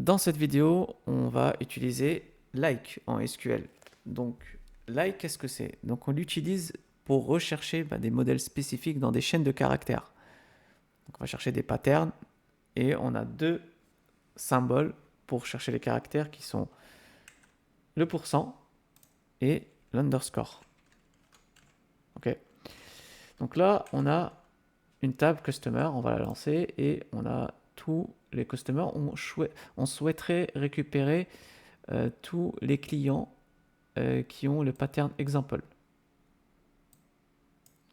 Dans cette vidéo, on va utiliser like en SQL. Donc, like, qu'est-ce que c'est? Donc, on l'utilise pour rechercher des modèles spécifiques dans des chaînes de caractères. Donc, on va chercher des patterns et on a deux symboles pour chercher les caractères qui sont le pourcent et l'underscore. Ok. Donc là, on a une table customer, on va la lancer et on a tous les customers. On souhaiterait récupérer tous les clients qui ont le pattern example.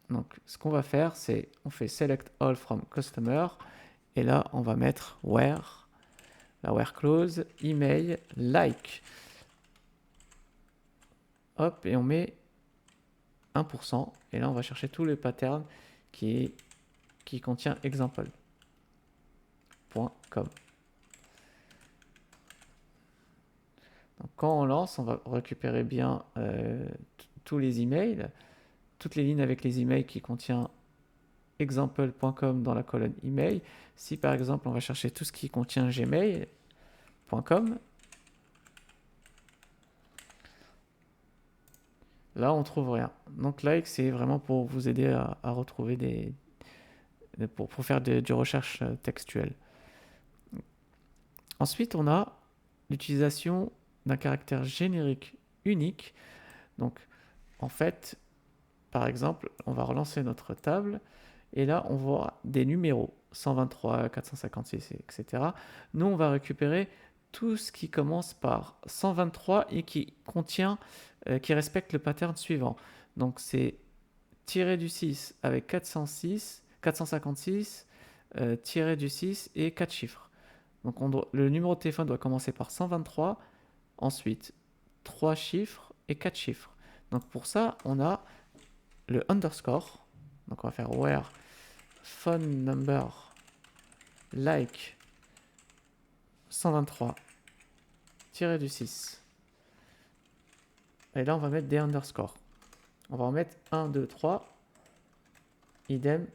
Donc, ce qu'on va faire, c'est on fait select all from customer et là, on va mettre where, la where clause, email, like. Hop, et on met 1%. Et là, on va chercher tous les patterns qui contient example.com. Donc, quand on lance, on va récupérer bien tous les emails, toutes les lignes avec les emails qui contiennent example.com dans la colonne email. Si par exemple on va chercher tout ce qui contient gmail.com, là on trouve rien. Donc like, c'est vraiment pour vous aider à retrouver pour faire du recherche textuelle. Ensuite, on a l'utilisation d'un caractère générique unique. Donc en fait, par exemple, on va relancer notre table et là on voit des numéros 123, 456, etc. Nous, on va récupérer tout ce qui commence par 123 et qui respecte le pattern suivant. Donc c'est tiré du 6 avec 456, tiré du 6 et 4 chiffres. Donc le numéro de téléphone doit commencer par 123, ensuite 3 chiffres et 4 chiffres. Donc pour ça, on a le underscore. Donc on va faire where phone number like 123 tiré du 6. Et là, on va mettre des underscores. On va en mettre 1, 2, 3. Idem.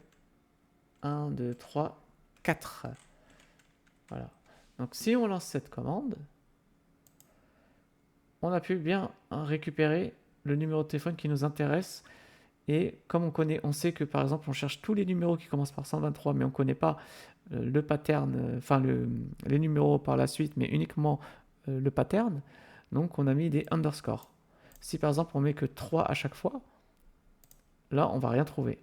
1, 2, 3, 4. Voilà. Donc, si on lance cette commande, on a pu bien récupérer le numéro de téléphone qui nous intéresse. Et comme on sait que par exemple, on cherche tous les numéros qui commencent par 123, mais on ne connaît pas le pattern, les numéros par la suite, mais uniquement le pattern. Donc, on a mis des underscores. Si par exemple, on met que 3 à chaque fois, là, on va rien trouver.